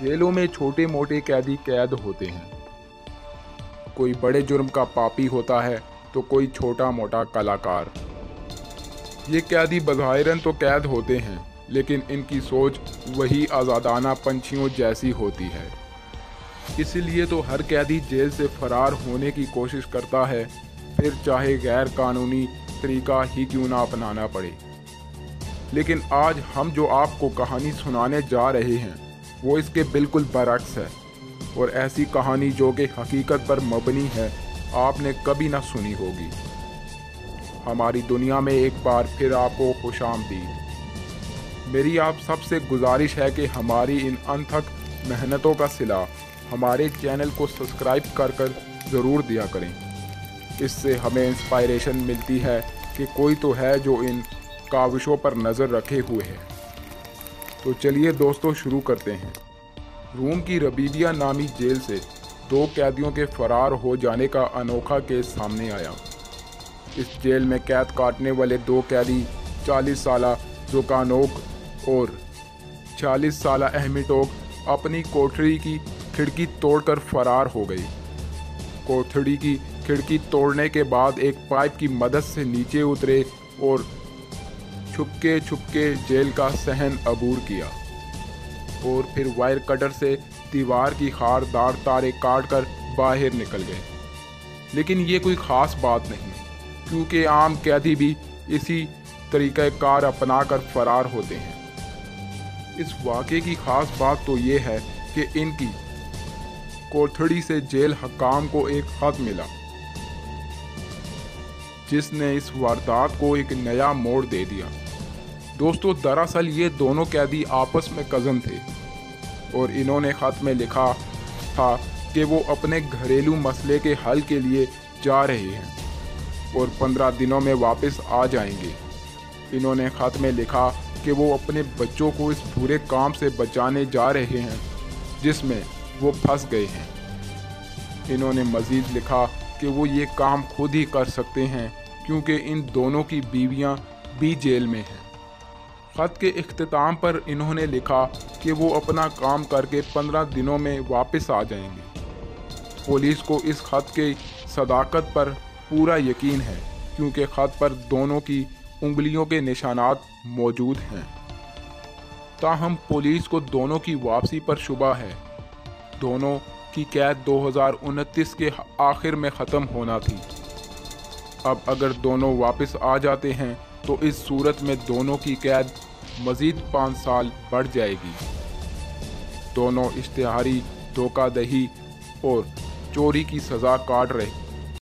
जेलों में छोटे मोटे कैदी कैद होते हैं। कोई बड़े जुर्म का पापी होता है तो कोई छोटा मोटा कलाकार। ये कैदी बज़ाहिरन तो कैद होते हैं, लेकिन इनकी सोच वही आज़ादाना पंछियों जैसी होती है। इसीलिए तो हर कैदी जेल से फरार होने की कोशिश करता है, फिर चाहे गैर कानूनी तरीका ही क्यों ना अपनाना पड़े। लेकिन आज हम जो आपको कहानी सुनाने जा रहे हैं वो इसके बिल्कुल बरक्स है, और ऐसी कहानी जो कि हकीकत पर मबनी है आपने कभी ना सुनी होगी। हमारी दुनिया में एक बार फिर आपको खुशामदीद। मेरी आप सबसे गुजारिश है कि हमारी इन अनथक मेहनतों का सिला हमारे चैनल को सब्सक्राइब कर ज़रूर दिया करें। इससे हमें इंस्पायरेशन मिलती है कि कोई तो है जो इन काविशों पर नज़र रखे हुए है। तो चलिए दोस्तों शुरू करते हैं। रोम की रबीबिया नामी जेल से 2 कैदियों के फरार हो जाने का अनोखा केस सामने आया। इस जेल में कैद काटने वाले 2 कैदी 40 साला ज़ुकानोक और 46 साला अहमिटोक अपनी कोठरी की खिड़की तोड़कर फरार हो गई। कोठरी की खिड़की तोड़ने के बाद एक पाइप की मदद से नीचे उतरे और छुपके जेल का सहन अबूर किया, और फिर वायर कटर से दीवार की खारदार तारे काटकर बाहर निकल गए। लेकिन ये कोई ख़ास बात नहीं, क्योंकि आम कैदी भी इसी तरीक़ाकार अपनाकर फरार होते हैं। इस वाक़े की ख़ास बात तो ये है कि इनकी कोठड़ी से जेल हकाम को एक ख़त मिला, जिसने इस वारदात को एक नया मोड़ दे दिया। दोस्तों, दरअसल ये दोनों कैदी आपस में कज़न थे, और इन्होंने ख़त में लिखा था कि वो अपने घरेलू मसले के हल के लिए जा रहे हैं और 15 दिनों में वापस आ जाएंगे। इन्होंने ख़त में लिखा कि वो अपने बच्चों को इस बुरे काम से बचाने जा रहे हैं जिसमें वो फंस गए हैं। इन्होंने मज़ीद लिखा कि वो ये काम खुद ही कर सकते हैं, क्योंकि इन दोनों की बीवियां भी जेल में हैं। ख़त के इख्तिताम पर इन्होंने लिखा कि वो अपना काम करके 15 दिनों में वापस आ जाएंगे। पुलिस को इस ख़त की सदाकत पर पूरा यकीन है, क्योंकि ख़त पर दोनों की उंगलियों के निशानात मौजूद हैं। ताहम पुलिस को दोनों की वापसी पर शुबा है। दोनों की कैद 2029 के आखिर में ख़त्म होना थी। अब अगर दोनों वापस आ जाते हैं तो इस सूरत में दोनों की कैद मज़ीद 5 साल बढ़ जाएगी। दोनों इश्तिहारी धोखाधड़ी और चोरी की सज़ा काट रहे